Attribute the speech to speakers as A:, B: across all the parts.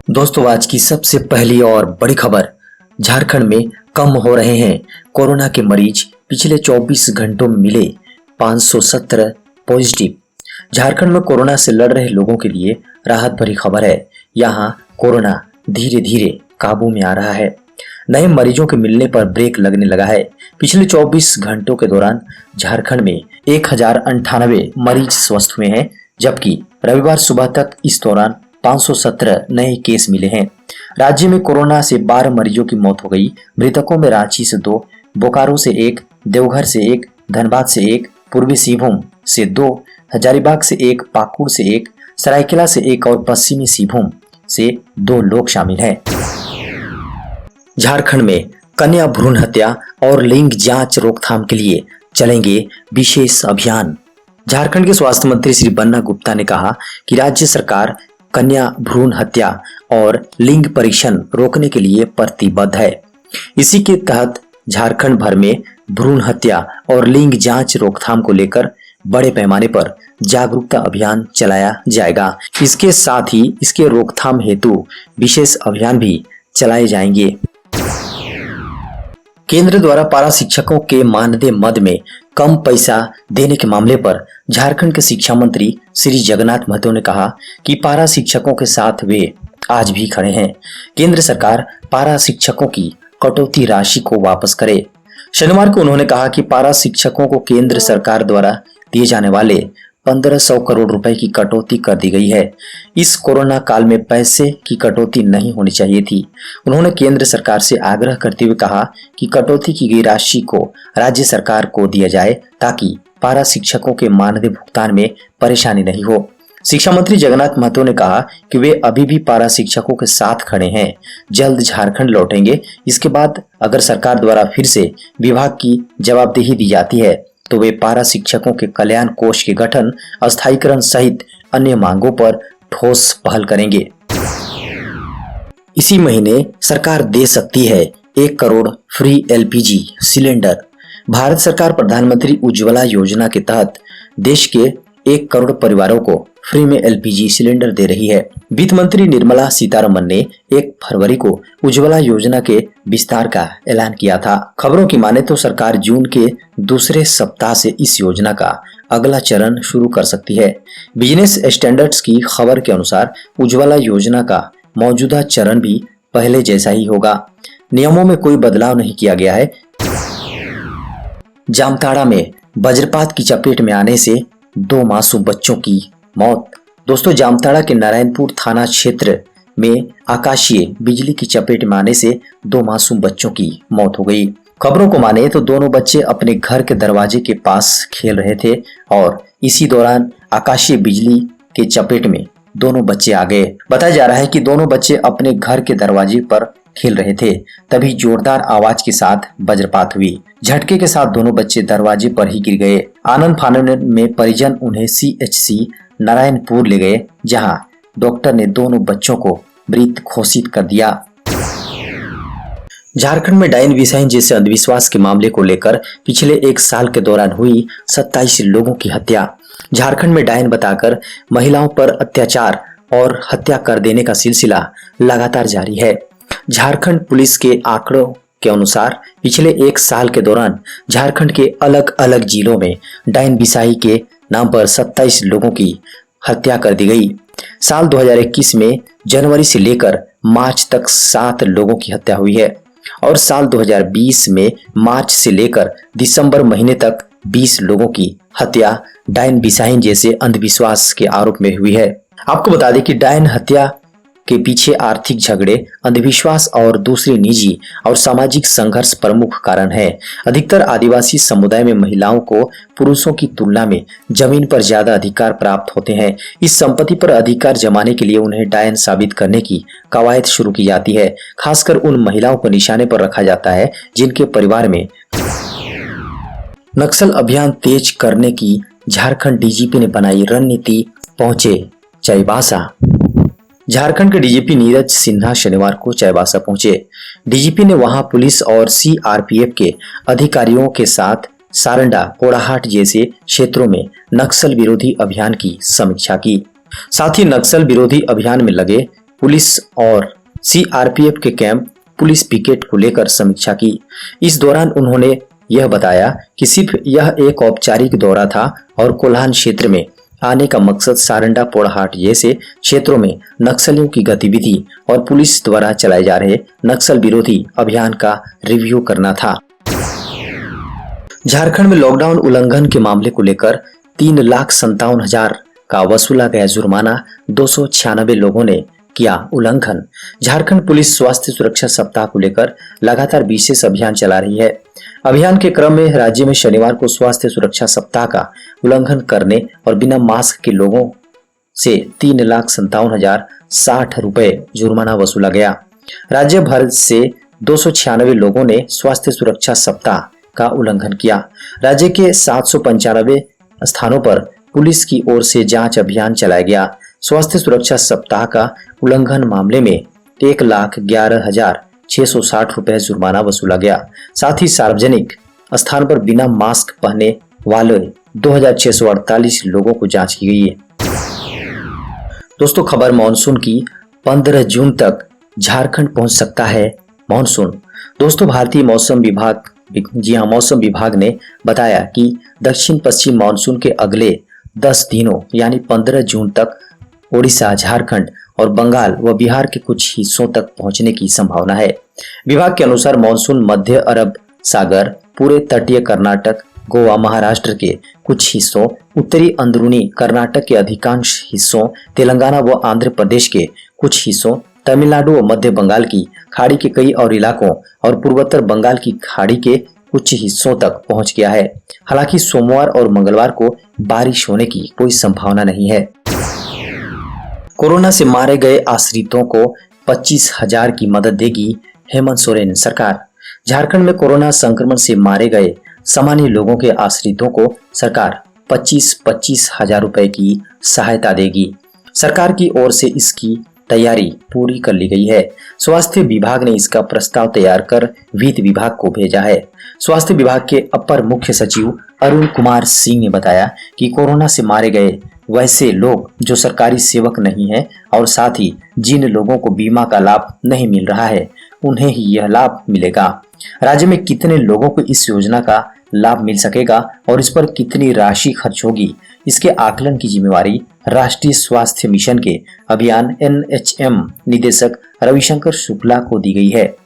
A: दोस्तों, आज की सबसे पहली और बड़ी खबर। झारखंड में कम हो रहे हैं कोरोना के मरीज। पिछले 24 घंटों में मिले 517 पॉजिटिव। झारखंड में कोरोना से लड़ रहे लोगों के लिए राहत भरी खबर है। यहां कोरोना धीरे धीरे काबू में आ रहा है। नए मरीजों के मिलने पर ब्रेक लगने लगा है। पिछले 24 घंटों के दौरान झारखंड में 1098 मरीज स्वस्थ हुए हैं, जबकि रविवार सुबह तक इस दौरान 517 नए केस मिले हैं। राज्य में कोरोना से 12 मरीजों की मौत हो गई। मृतकों में रांची से 2, बोकारो से 1, देवघर से 1, धनबाद से 1, पूर्वी सिंहभूम से 2, हजारीबाग से 1, पाकुड़ से 1, सरायकेला से 1 और पश्चिमी सिंहभूम से 2 लोग शामिल हैं। झारखंड में कन्या भ्रूण हत्या और लिंग जांच रोकथाम के लिए चलेंगे विशेष अभियान। झारखंड के स्वास्थ्य मंत्री श्री बन्ना गुप्ता ने कहा कि राज्य सरकार कन्या भ्रूण हत्या और लिंग परीक्षण रोकने के लिए प्रतिबद्ध है। इसी के तहत झारखंड भर में भ्रूण हत्या और लिंग जांच रोकथाम को लेकर बड़े पैमाने पर जागरूकता अभियान चलाया जाएगा। इसके साथ ही इसके रोकथाम हेतु विशेष अभियान भी चलाए जाएंगे। केंद्र द्वारा पारा शिक्षकों के मानदेय मद में कम पैसा देने के मामले पर झारखंड के शिक्षा मंत्री श्री जगन्नाथ महतो ने कहा कि पारा शिक्षकों के साथ वे आज भी खड़े हैं। केंद्र सरकार पारा शिक्षकों की कटौती राशि को वापस करे। शनिवार को उन्होंने कहा कि पारा शिक्षकों को केंद्र सरकार द्वारा दिए जाने वाले 1500 करोड़ रुपए की कटौती कर दी गई है। इस कोरोना काल में पैसे की कटौती नहीं होनी चाहिए थी। उन्होंने केंद्र सरकार से आग्रह करते हुए कहा कि कटौती की गई राशि को राज्य सरकार को दिया जाए ताकि पारा शिक्षकों के मानदेय भुगतान में परेशानी नहीं हो। शिक्षा मंत्री जगन्नाथ महतो ने कहा कि वे अभी भी पारा शिक्षकों के साथ खड़े हैं। जल्द झारखंड लौटेंगे। इसके बाद अगर सरकार द्वारा फिर से विभाग की जवाबदेही दी जाती है तो वे पारा शिक्षकों के कल्याण कोष के गठन, अस्थायीकरण सहित अन्य मांगों पर ठोस पहल करेंगे। इसी महीने सरकार दे सकती है 1 crore free LPG cylinder. Bharat सरकार प्रधानमंत्री उज्ज्वला योजना के तहत देश के 1 करोड़ परिवारों को फ्री में एलपीजी सिलेंडर दे रही है। वित्त मंत्री निर्मला सीतारमण ने 1 फरवरी को उज्ज्वला योजना के विस्तार का ऐलान किया था। खबरों की माने तो सरकार जून के दूसरे सप्ताह से इस योजना का अगला चरण शुरू कर सकती है। बिजनेस स्टैंडर्ड्स की खबर के अनुसार उज्ज्वला योजना का मौजूदा चरण भी पहले जैसा ही होगा। नियमों में कोई बदलाव नहीं किया गया है। जामताड़ा में वज्रपात की चपेट में आने से 2 मासूम बच्चों की मौत। दोस्तों, जामताड़ा के नारायणपुर थाना क्षेत्र में आकाशीय बिजली की चपेट में आने से 2 मासूम बच्चों की मौत हो गई। खबरों को माने तो दोनों बच्चे अपने घर के दरवाजे के पास खेल रहे थे और इसी दौरान आकाशीय बिजली के चपेट में दोनों बच्चे आ गए। बताया जा रहा है कि दोनों बच्चे अपने घर के दरवाजे पर खेल रहे थे, तभी जोरदार आवाज के साथ वज्रपात हुई। झटके के साथ दोनों बच्चे दरवाजे पर ही गिर गए। आनंद फानन में परिजन उन्हें सीएचसी नारायणपुर ले गए, जहां डॉक्टर ने दोनों बच्चों को मृत घोषित कर दिया। झारखंड में डायन बिसाइन जैसे अंधविश्वास के मामले को लेकर पिछले 1 साल के दौरान हुई 27 लोगों की हत्या। झारखंड में डायन बताकर महिलाओं पर अत्याचार और हत्या कर देने का सिलसिला लगातार जारी है। झारखंड पुलिस के आंकड़ों के अनुसार पिछले 1 साल के दौरान झारखंड के अलग अलग जिलों में डायन बिसाई के नाम पर 27 लोगों की हत्या कर दी गई। साल 2021 में जनवरी से लेकर मार्च तक 7 लोगों की हत्या हुई है और साल 2020 में मार्च से लेकर दिसंबर महीने तक 20 लोगों की हत्या डायन बिसाइन जैसे अंधविश्वास के आरोप में हुई है। आपको बता दें कि डायन हत्या के पीछे आर्थिक झगड़े, अंधविश्वास और दूसरे निजी और सामाजिक संघर्ष प्रमुख कारण है। अधिकतर आदिवासी समुदाय में महिलाओं को पुरुषों की तुलना में जमीन पर ज्यादा अधिकार प्राप्त होते हैं। इस संपत्ति पर अधिकार जमाने के लिए उन्हें डायन साबित करने की कवायद शुरू की जाती है। खासकर उन महिलाओं को निशाने पर रखा जाता है जिनके परिवार में नक्सल अभियान तेज करने की झारखंड डीजीपी ने बनाई रणनीति, पहुंचे चाईबासा। झारखंड के डीजीपी नीरज सिन्हा शनिवार को चाईबासा पहुंचे। डीजीपी ने वहां पुलिस और सीआरपीएफ के अधिकारियों के साथ सारंडा, पोड़ाहाट जैसे क्षेत्रों में नक्सल विरोधी अभियान की समीक्षा की। साथ ही नक्सल विरोधी अभियान में लगे पुलिस और सीआरपीएफ के कैंप, पुलिस पिकेट को लेकर समीक्षा की। इस दौरान उन्होंने यह बताया कि सिर्फ यह एक औपचारिक दौरा था और कोल्हान क्षेत्र में आने का मकसद सारंडा, पोड़हाट जैसे क्षेत्रों में नक्सलियों की गतिविधि और पुलिस द्वारा चलाए जा रहे नक्सल विरोधी अभियान का रिव्यू करना था। झारखंड में लॉकडाउन उल्लंघन के मामले को लेकर 3,57,000 का वसूला गया जुर्माना, 296 लोगों ने किया उल्लंघन। झारखंड पुलिस स्वास्थ्य सुरक्षा सप्ताह को लेकर लगातार विशेष अभियान चला रही है। अभियान के क्रम में राज्य में शनिवार को स्वास्थ्य सुरक्षा सप्ताह का उल्लंघन करने और बिना मास्क के लोगों से 3,57,060 रुपए जुर्माना वसूला गया। राज्य भर से 296 लोगों ने स्वास्थ्य सुरक्षा सप्ताह का उल्लंघन किया। राज्य के 795 स्थानों पर पुलिस की ओर से जांच अभियान चलाया गया। स्वास्थ्य सुरक्षा सप्ताह का उल्लंघन मामले में 1,11,660 रुपए जुर्माना वसूला गया। साथ ही सार्वजनिक स्थान पर बिना मास्क पहने वाले 2,648 लोगों को जांच की गई है। दोस्तों, खबर मानसून की, 15 जून तक झारखंड पहुंच सकता है मानसून। दोस्तों, भारतीय मौसम विभाग मौसम विभाग ने बताया कि दक्षिण पश्चिम मानसून के अगले 10 दिनों यानी 15 जून तक ओडिशा, झारखंड और बंगाल व बिहार के कुछ हिस्सों तक पहुंचने की संभावना है। विभाग के अनुसार मानसून मध्य अरब सागर, पूरे तटीय कर्नाटक, गोवा, महाराष्ट्र के कुछ हिस्सों, उत्तरी अंदरूनी कर्नाटक के अधिकांश हिस्सों, तेलंगाना व आंध्र प्रदेश के कुछ हिस्सों, तमिलनाडु व मध्य बंगाल की खाड़ी के कई और इलाकों और पूर्वोत्तर बंगाल की खाड़ी के कुछ हिस्सों तक पहुंच गया है। हालांकि सोमवार और मंगलवार को बारिश होने की कोई संभावना नहीं है। कोरोना से मारे गए आश्रितों को 25,000 की मदद देगी हेमंत सोरेन सरकार। झारखंड में कोरोना संक्रमण से मारे गए सामान्य लोगों के आश्रितों को सरकार 25-25 हजार रुपए की सहायता देगी। सरकार की ओर से इसकी तैयारी पूरी कर ली गई है। स्वास्थ्य विभाग ने इसका प्रस्ताव तैयार कर वित्त विभाग को भेजा है। स्वास्थ्य विभाग के अपर मुख्य सचिव अरुण कुमार सिंह ने बताया कि कोरोना से मारे गए वैसे लोग जो सरकारी सेवक नहीं है और साथ ही जिन लोगों को बीमा का लाभ नहीं मिल रहा है, उन्हें ही यह लाभ मिलेगा। राज्य में कितने लोगों को इस योजना का लाभ मिल सकेगा और इस पर कितनी राशि खर्च होगी, इसके आकलन की जिम्मेवारी राष्ट्रीय स्वास्थ्य मिशन के अभियान NHM निदेशक रविशंकर शुक्ला को दी गई है।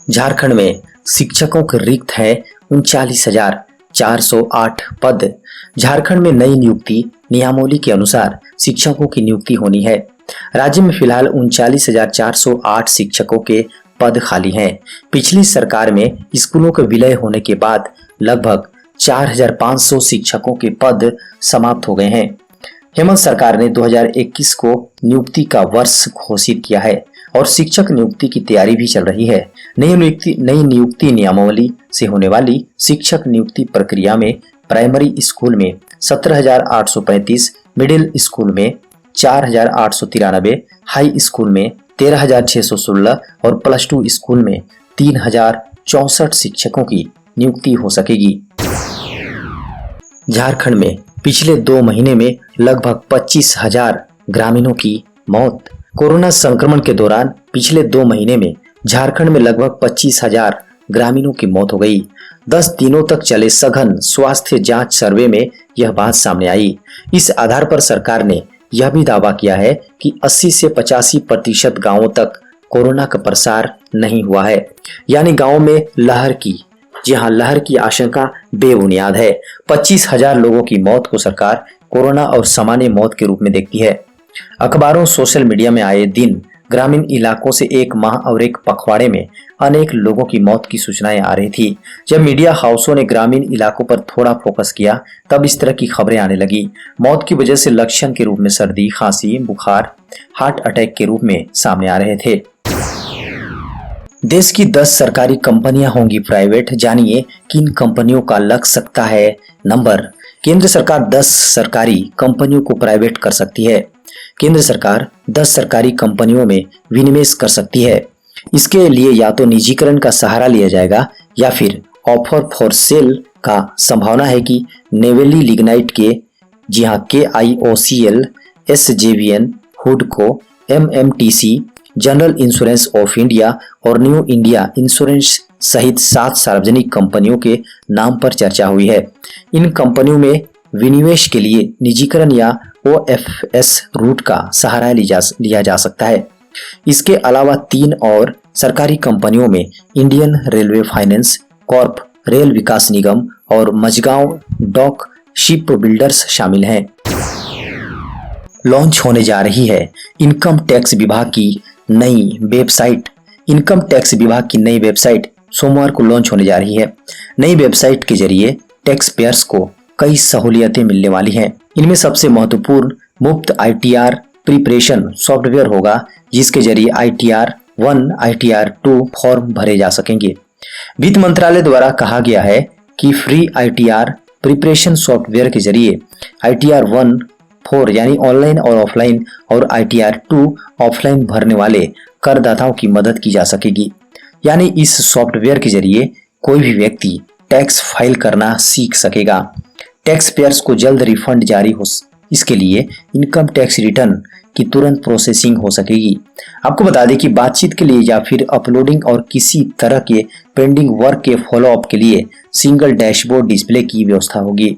A: झारखंड में शिक्षकों के रिक्त है 39,408 पद। झारखंड में नई नियुक्ति नियमावली के अनुसार शिक्षकों की नियुक्ति होनी है। राज्य में फिलहाल 39,408 शिक्षकों के पद खाली हैं। पिछली सरकार में स्कूलों के विलय होने के बाद लगभग 4,500 शिक्षकों के पद समाप्त हो गए हैं। हेमंत सरकार ने 2021 को नियुक्ति का वर्ष घोषित किया है और शिक्षक नियुक्ति की तैयारी भी चल रही है। नई नियुक्ति नियमावली से होने वाली शिक्षक नियुक्ति प्रक्रिया में प्राइमरी स्कूल में 17,835, मिडिल स्कूल में 4,893, हाई स्कूल में 13,616 और प्लस 2 स्कूल में 3,064 शिक्षकों की नियुक्ति हो सकेगी। झारखंड में पिछले 2 महीने में लगभग 25,000 ग्रामीणों की मौत। कोरोना संक्रमण के दौरान पिछले 2 महीने में झारखंड में लगभग 25,000 ग्रामीणों की मौत हो गई। 10 दिनों तक चले सघन स्वास्थ्य जांच सर्वे में यह बात सामने आई। इस आधार पर सरकार ने यह भी दावा किया है कि 80 से 85% गांवों तक कोरोना का प्रसार नहीं हुआ है, यानी गांवों में लहर की आशंका बेबुनियाद है। 25,000 लोगों की मौत को सरकार कोरोना और सामान्य मौत के रूप में देखती है। अखबारों, सोशल मीडिया में आए दिन ग्रामीण इलाकों से एक माह और एक पखवाड़े में अनेक लोगों की मौत की सूचनाएं आ रही थी। जब मीडिया हाउसों ने ग्रामीण इलाकों पर थोड़ा फोकस किया, तब इस तरह की खबरें आने लगी। मौत की वजह से लक्षण के रूप में सर्दी, खांसी, बुखार, हार्ट अटैक के रूप में सामने आ रहे थे। देश की 10 सरकारी कंपनियां होंगी प्राइवेट। जानिए किन कंपनियों का लग सकता है नंबर। केंद्र सरकार 10 सरकारी कंपनियों को प्राइवेट कर सकती है। केंद्र सरकार 10 सरकारी कंपनियों में विनिवेश कर सकती है। इसके लिए या तो निजीकरण का सहारा लिया जाएगा या फिर ऑफर फॉर सेल का संभावना है कि नेवेली लिग्नाइट के KIOCL, SJVN, Hudco, MMTC, general insurance of India और न्यू इंडिया इंश्योरेंस सहित 7 सार्वजनिक कंपनियों के नाम पर चर्चा हुई है। इन कंपनियों में विनिवेश के लिए निजीकरण या OFS रूट का सहारा लिया जा सकता है। इसके अलावा 3 और सरकारी कंपनियों में Indian railway finance corp, rail Vikas Nigam और मझगांव डॉक शिप बिल्डर्स शामिल हैं। लॉन्च होने जा रही है इनकम टैक्स विभाग की नई वेबसाइट। इनकम टैक्स विभाग की नई वेबसाइट सोमवार को लॉन्च होने जा रही है। नई वेबसाइट के जरिए टैक्स पेयर्स को कई सहूलियतें मिलने वाली हैं। इनमें सबसे महत्वपूर्ण मुफ्त ITR प्रिपरेशन सॉफ्टवेयर होगा, जिसके जरिए ITR 1, ITR 2 फॉर्म भरे जा सकेंगे। वित्त मंत्रालय द्वारा कहा गया है कि फ्री ITR प्रिपरेशन सॉफ्टवेयर के जरिए ITR 1, 4 यानी ऑनलाइन और ऑफलाइन और ITR 2 ऑफलाइन भरने वाले करदाताओं की मदद की जा सकेगी। यानी इस सॉफ्टवेयर के जरिए कोई भी व्यक्ति टैक्स फाइल करना सीख सकेगा। टैक्स पेयर्स को जल्द रिफंड जारी हो, इसके लिए इनकम टैक्स रिटर्न की तुरंत प्रोसेसिंग हो सकेगी। आपको बता दें कि बातचीत के लिए या फिर अपलोडिंग और किसी तरह के पेंडिंग वर्क के फॉलोअप के लिए सिंगल डैशबोर्ड डिस्प्ले की व्यवस्था होगी।